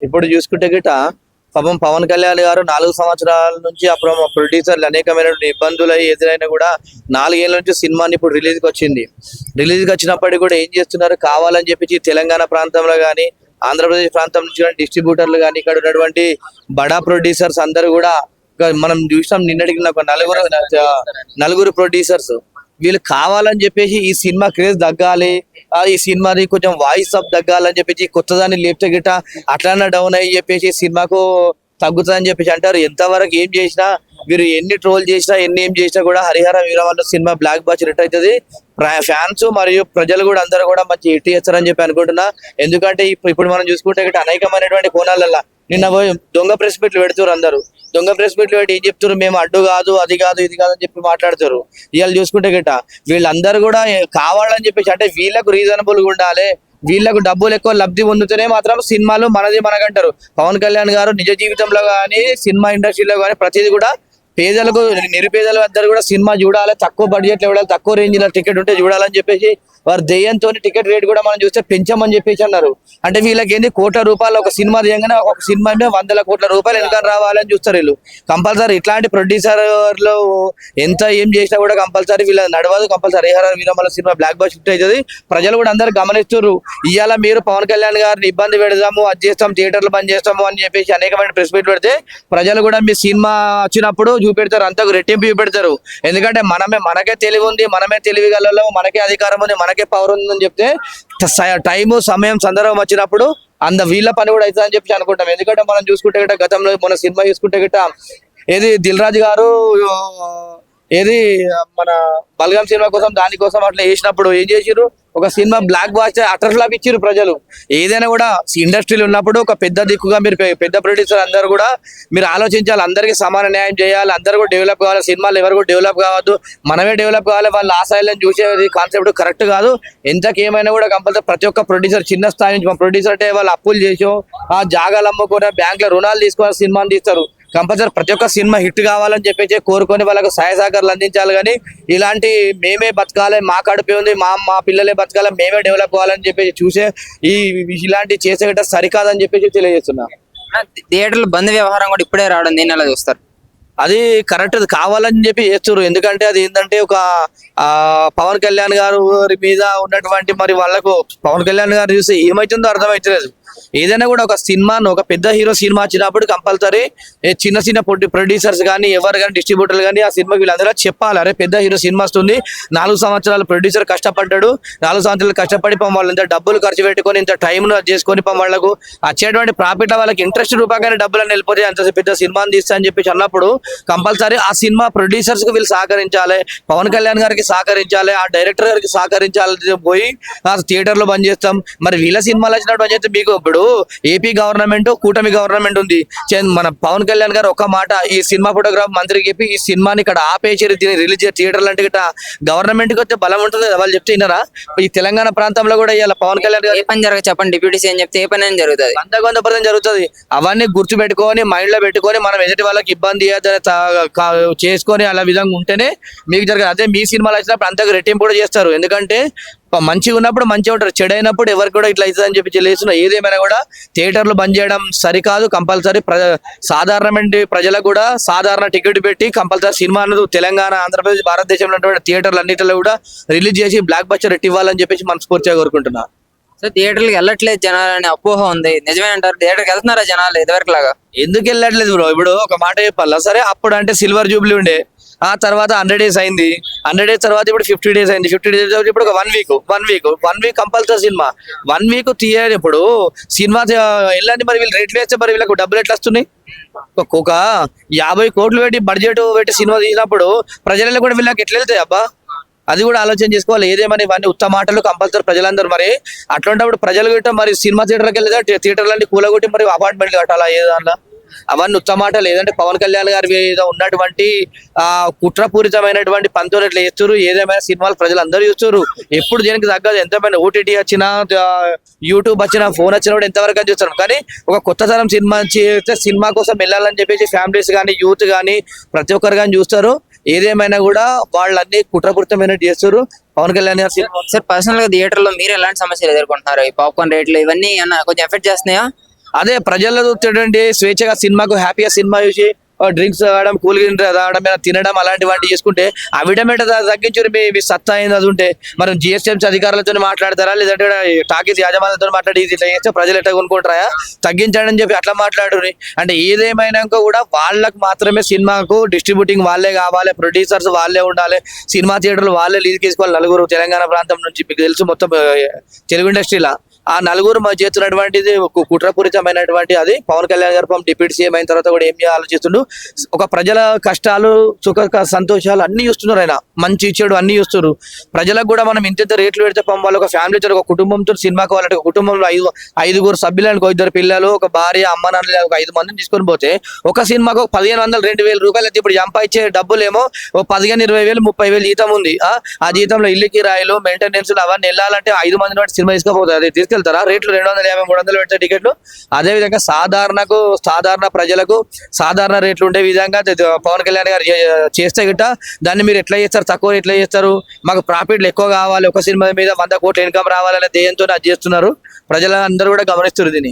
ఇప్పుడు చూసుకుంటే గిట పాపం పవన్ కళ్యాణ్ గారు 4 సంవత్సరాల నుంచి అప్పుడు ప్రొడ్యూసర్లు అనేకమైనటువంటి ఇబ్బందులు ఎదురైనా కూడా 4 ఏళ్ల నుంచి సినిమాని ఇప్పుడు రిలీజ్ కి వచ్చింది. రిలీజ్ కి వచ్చినప్పటికీ కూడా ఏం చేస్తున్నారు, కావాలని చెప్పి తెలంగాణ ప్రాంతంలో కానీ ఆంధ్రప్రదేశ్ ప్రాంతం నుంచి డిస్ట్రిబ్యూటర్లు కానీ ఇక్కడ ఉన్నటువంటి బడా ప్రొడ్యూసర్స్ అందరూ కూడా మనం చూసాం. నిన్నటికి నాకు నలుగురు ప్రొడ్యూసర్స్ వీళ్ళు కావాలని చెప్పేసి ఈ సినిమా క్రేజ్ తగ్గాలి, ఈ సినిమాది కొంచెం వాయిస్ అప్ తగ్గాలని చెప్పేసి కొత్తదాన్ని లేపితే గిట్ట అట్లా డౌన్ అయ్యి చెప్పేసి సినిమాకు తగ్గుతుందని చెప్పేసి అంటారు. ఎంతవరకు ఏం చేసినా వీరు ఎన్ని ట్రోల్ చేసినా ఏం చేసినా కూడా Harihara Veeramallu cinema block buster hit అవుతుంది. ఫ్యాన్స్ మరియు ప్రజలు కూడా అందరూ కూడా మంచి హిట్ చేస్తారని చెప్పి అనుకుంటున్నా. ఎందుకంటే ఇప్పుడు మనం చూసుకుంటే గిట్ట అనేకమైనటువంటి కోణాలలో నిన్న పోయి దొంగ ప్రెస్ మీట్లు పెడుతున్నారు. అందరూ దొంగ ప్రెస్ మీట్లు పెట్టి ఏం చెప్తారు, మేము అడ్డు కాదు అది కాదు ఇది కాదు అని చెప్పి మాట్లాడతారు. ఇవాళ చూసుకుంటే గిట్ట వీళ్ళందరూ కూడా కావాలని చెప్పేసి అంటే వీళ్ళకు రీజనబుల్ గా ఉండాలి, వీళ్ళకు డబ్బులు ఎక్కువ లబ్ధి పొందుతూనే మాత్రం సినిమాలు మనది మనకంటారు. పవన్ కళ్యాణ్ గారు నిజ జీవితంలో కానీ సినిమా ఇండస్ట్రీలో కానీ ప్రతిదీ కూడా పేదలకు నిరుపేదలు అందరూ కూడా సినిమా చూడాలి, తక్కువ బడ్జెట్ లో చూడాలి, తక్కువ రేంజ్ లో టికెట్ ఉంటే చూడాలని చెప్పేసి వారి దెయ్యంతో టికెట్ రేట్ కూడా మనం చూస్తే పెంచామని చెప్పేసి అన్నారు. అంటే వీళ్ళకి ఏంది ₹1,00,00,000 ఒక సినిమా తీయంగానే ఒక సినిమా మీద ₹100,00,00,000 వెనక రావాలని చూస్తారు. వీళ్ళు కంపల్సరీ ఇట్లాంటి ప్రొడ్యూసర్లు ఎంత ఏం చేసినా కూడా కంపల్సరీ వీళ్ళ నడవదు. Compulsory Harihara Veeramallu cinema block buster hit అవుతుంది. ప్రజలు కూడా అందరు గమనిస్తున్నారు. ఇవాళ మీరు పవన్ కళ్యాణ్ గారిని ఇబ్బంది పెడదాము, అది చేస్తాం, థియేటర్లు బంద్ చేస్తాము అని చెప్పేసి అనేకమైన ప్రెస్ మీట్ పెడితే ప్రజలు కూడా మీ సినిమా వచ్చినప్పుడు చూపెడతారు, అంతకు రెట్టింపు చూపెడతారు. ఎందుకంటే మనకే తెలివి ఉంది, మనమే తెలివి గలలో, మనకే అధికారం ఉంది, మనకే పవర్ ఉందని చెప్తే టైము సమయం సందర్భం వచ్చినప్పుడు వీళ్ళ పని కూడా అవుతుందని చెప్పి అనుకుంటాం. ఎందుకంటే మనం చూసుకుంటే గిట్ట గతంలో మన సినిమా చూసుకుంటే గిట్ట ఏది దిల్ రాజు గారు ఏది మన బల్గం సినిమా కోసం దానికోసం అట్లా వేసినప్పుడు ఏం చేసిరు, ఒక cinema blockbuster utter flop ఇచ్చిరు ప్రజలు. ఏదైనా కూడా ఇండస్ట్రీలో ఉన్నప్పుడు ఒక పెద్ద దిక్కుగా మీరు పెద్ద ప్రొడ్యూసర్ అందరూ కూడా మీరు ఆలోచించాలి, అందరికీ సమాన న్యాయం చేయాలి, అందరూ కూడా డెవలప్ కావాలి. సినిమాలు ఎవరు కూడా డెవలప్ కావద్దు, మనమే డెవలప్ కావాలి. వాళ్ళు ఆ స్థాయిలను చూసేది కాన్సెప్ట్ కరెక్ట్ కాదు. ఎంతకేమైనా కూడా కంపల్సరీ ప్రతి ఒక్క ప్రొడ్యూసర్ చిన్న స్థాయి నుంచి ప్రొడ్యూసర్ అంటే వాళ్ళు అప్పులు చేసో ఆ జాగాలు అమ్ముకొని బ్యాంక్ లో రుణాలు తీసుకొని సినిమాని తీస్తారు. కంపల్సరీ ప్రతి ఒక్క సినిమా హిట్ కావాలని చెప్పేసి కోరుకొని వాళ్ళకు సహాయ సహకారాలు అందించాలి. కానీ ఇలాంటి మేమే బతకాలి, మా కడుపే ఉంది, మా పిల్లలే బతకాలి, మేమే డెవలప్ కావాలని చెప్పేసి చూసే ఇలాంటి చేసే సరికాదని చెప్పేసి తెలియజేస్తున్నా. థియేటర్లు బంద్ వ్యవహారం కూడా ఇప్పుడే రావడం దీన్ని ఎలా చూస్తారు? అది కరెక్ట్ కావాలని చెప్పి చేస్తున్నారు. ఎందుకంటే అది ఏంటంటే ఒక పవన్ కళ్యాణ్ గారు మీద ఉన్నటువంటి మరి వాళ్ళకు పవన్ కళ్యాణ్ గారు చూస్తే ఏమైతుందో అర్థమవుతలేదు. ఏదైనా కూడా ఒక సినిమాను ఒక పెద్ద హీరో సినిమా వచ్చినప్పుడు కంపల్సరీ చిన్న చిన్న ప్రొడ్యూసర్స్ కానీ ఎవరు కానీ డిస్ట్రిబ్యూటర్లు కానీ ఆ సినిమా వీళ్ళందరూ చెప్పాలి, అరే పెద్ద హీరో సినిమా వస్తుంది, 4 సంవత్సరాలు ప్రొడ్యూసర్ కష్టపడ్డాడు, 4 సంవత్సరాలు కష్టపడి వాళ్ళు ఇంత డబ్బులు ఖర్చు పెట్టుకొని ఇంత టైంను చేసుకొని వాళ్ళకు వచ్చేటువంటి ప్రాఫిట్ వాళ్ళకి ఇంట్రెస్ట్ రూపంగానే డబ్బులను వెళ్ళిపోతే అంత పెద్ద సినిమాని తీస్తా అని చెప్పేసి అన్నప్పుడు కంపల్సరీ ఆ సినిమా ప్రొడ్యూసర్స్ కు వీళ్ళు సహకరించాలి, పవన్ కళ్యాణ్ గారికి సహకరించాలి, ఆ డైరెక్టర్ గారికి సహకరించాలి. పోయి ఆ థియేటర్లో బంద్ చేస్తాం. మరి వీళ్ళ సినిమాలు వచ్చినట్టు బంద్ చేస్తే మీకు ఇప్పుడు ఏపీ గవర్నమెంట్ కూటమి గవర్నమెంట్ ఉంది. మన పవన్ కళ్యాణ్ గారు ఒక మాట ఈ సినిమా ఫోటోగ్రాఫ్ మంత్రికి చెప్పి ఈ సినిమాని ఇక్కడ ఆపేసి దీన్ని రిలీజ్ థియేటర్లు అంటే గిట్ట గవర్నమెంట్ కి వచ్చే బలం ఉంటుంది. వాళ్ళు చెప్తే విన్నారా? ఈ తెలంగాణ ప్రాంతంలో కూడా ఇలా పవన్ కళ్యాణ్ గారు ఏ పని జరగదు చెప్పండి, డిప్యూటీ సీఎం చెప్తే ఏ పని అని జరుగుతుంది, 100% జరుగుతుంది. అవన్నీ గుర్తు పెట్టుకొని మైండ్ లో పెట్టుకొని మనం ఎదుటి వాళ్ళకి ఇబ్బంది చేసుకొని అలా విధంగా ఉంటేనే మీకు జరగదు. అదే మీ సినిమాలు వచ్చినప్పుడు అంతకు రెట్టింపు కూడా చేస్తారు. ఎందుకంటే మంచిగా ఉన్నప్పుడు మంచిగా ఉంటారు, చెడైనప్పుడు ఎవరికి కూడా ఇట్లా అవుతుంది అని చెప్పి తెలియజేస్తున్నా. ఏదేమైనా కూడా థియేటర్లు బంద్ చేయడం సరికాదు. కంపల్సరీ సాధారణమైన ప్రజలకు కూడా సాధారణ టికెట్ పెట్టి కంపల్సరీ సినిమా అన్నది తెలంగాణ ఆంధ్రప్రదేశ్ భారతదేశంలో ఉన్నటువంటి థియేటర్లు అన్నింటిలో కూడా రిలీజ్ చేసి బ్లాక్ బస్టర్ హిట్ ఇవ్వాలని చెప్పేసి మనస్ఫూర్తిగా కోరుకుంటున్నా. సో థియేటర్కి వెళ్ళట్లేదు జనాలు అనే అపోహ ఉంది, నిజమే అంటారు? థియేటర్కి వెళ్తున్నారా జనాలు ఇదివరకు లాగా? ఎందుకు వెళ్ళట్లేదు బ్రో? ఇప్పుడు ఒక మాట చెప్పాలా, సరే అప్పుడు అంటే సిల్వర్ జూబ్లీ ఉండే, ఆ తర్వాత 100 days అయింది, 100 days తర్వాత ఇప్పుడు 50 days అయింది, 50 days ఇప్పుడు ఒక 1 week కంపల్సరీ సినిమా 1 week తీయాలి. ఇప్పుడు సినిమా వెళ్ళండి, మరి వీళ్ళు రేట్లు వేస్తే మరి వీళ్ళకు డబ్బులు ఎట్లా వస్తున్నాయి? ఒక 50 కోట్లు పెట్టి బడ్జెట్ పెట్టి సినిమా తీసినప్పుడు ప్రజలలో కూడా వీళ్ళకి ఎట్లా వెళ్తాయి అబ్బా? అది కూడా ఆలోచన చేసుకోవాలి. ఏదేమని ఇవన్నీ ఉత్తమ మాటలు కంపల్సరీ ప్రజలందరూ మరి అట్లాంటప్పుడు ప్రజలు గిట్ట మరి సినిమా థియేటర్కి వెళ్ళేదా థియేటర్లన్నీ కూలగొట్టి మరి అపార్ట్మెంట్లు కట్టాలా ఏదన్నా? అవన్నీ ఉత్తమ మాటలు. ఏదంటే పవన్ కళ్యాణ్ గారి మీద ఉన్నటువంటి కుట్రపూరితమైనటువంటి పంతులు ఎట్లా చేస్తారు. ఏదేమైనా సినిమాలు ప్రజలు అందరూ చూస్తారు. ఎప్పుడు దేనికి తగ్గదు. ఎంతమైనా ఓటీటీ వచ్చినా యూట్యూబ్ వచ్చినా ఫోన్ వచ్చినా కూడా ఎంతవరకు అని చూస్తారు. కానీ ఒక కొత్త తరం సినిమా చేస్తే సినిమా కోసం వెళ్ళాలని చెప్పేసి ఫ్యామిలీస్ కానీ యూత్ కానీ ప్రతి ఒక్కరు కానీ చూస్తారు. ఏదేమైనా కూడా వాళ్ళన్ని కుట్రపూరితమైనట్టు చేస్తారు. పవన్ కళ్యాణ్ గారు సార్ పర్సనల్ గా థియేటర్ లో మీరు ఎలాంటి సమస్యలు ఎదుర్కొంటున్నారు? ఈ పాప్కార్న్ రేట్లు ఇవన్నీ కొంచెం ఎఫెక్ట్ చేస్తున్నాయా? అదే ప్రజల్లో చూసేటువంటి స్వేచ్ఛగా సినిమాకు హ్యాపీగా సినిమా చూసి డ్రింక్స్ తాగడం కూల్ డ్రింక్ తాగడం మీద తినడం అలాంటి వాటి చేసుకుంటే ఆ విటమిన్ తగ్గించుని మీ సత్తా అయింది అది ఉంటే మనం జిఎస్ఎంసీ అధికారులతో మాట్లాడతారా లేదంటే టాకీస్ యాజమాన్యాలతో మాట్లాడి ఇది ఇట్లా చేస్తే ప్రజలు ఎట్లా కొనుక్కుంటారా తగ్గించండి అని చెప్పి అట్లా మాట్లాడుని అంటే ఏదేమైనాక కూడా వాళ్ళకు మాత్రమే సినిమాకు డిస్ట్రిబ్యూటింగ్ వాళ్ళే కావాలి, ప్రొడ్యూసర్స్ వాళ్ళే ఉండాలి, సినిమా థియేటర్లు వాళ్ళే లీజ్ తీసుకోవాలి. నలుగురు తెలంగాణ ప్రాంతం నుంచి మీకు తెలుసు మొత్తం తెలుగు ఇండస్ట్రీలో ఆ నలుగురు చేస్తున్నటువంటిది కుట్రపూరితమైనటువంటి అది పవన్ కళ్యాణ్ గారు డిప్యూటీ సీఎం అయిన తర్వాత కూడా ఏం ఆలోచిస్తుండు ఒక ప్రజల కష్టాలు సుఖ సంతోషాలు అన్ని చూస్తున్నారు ఆయన మంచి చెడు అన్ని చూస్తున్నారు. ప్రజలకు కూడా మనం ఇంత రేట్లు పెడితే వాళ్ళ ఒక ఫ్యామిలీతో ఒక కుటుంబంతో సినిమాకి వాళ్ళకి ఒక కుటుంబంలో ఐదుగురు సభ్యులను ఒక ఇద్దరు పిల్లలు ఒక భార్య అమ్మ నాన్న ఒక 5 మందిని తీసుకొని పోతే ఒక సినిమాకు 1500 2000 రూపాయలు అయితే ఇప్పుడు సంపాదించే డబ్బులేమో ఓ 15,000 20,000 30,000 జీతం ఉంది. ఆ జీతంలో ఇల్లు కిరాయిలు మెయింటెనెన్స్ అవన్నీ వెళ్ళాలంటే 5 మందిని బట్టి సినిమా తీసుకుపోతుంది. అది తీసుకెళ్తారా రేట్లు 250 300 పెడితే టికెట్లు. అదే విధంగా సాధారణ ప్రజలకు సాధారణ రేట్లు ఉండే విధంగా పవన్ కళ్యాణ్ గారు చేస్తే గిట్ట దాన్ని మీరు ఎట్లా చేస్తారు, తక్కువ ఎట్లా చేస్తారు, మాకు ప్రాఫిట్లు ఎక్కువ కావాలి, ఒక సినిమా మీద 100 కోట్ల ఇన్కమ్ రావాలనే ధ్యేయంతో అది చేస్తున్నారు. ప్రజలందరూ కూడా గమనిస్తున్నారు దీన్ని.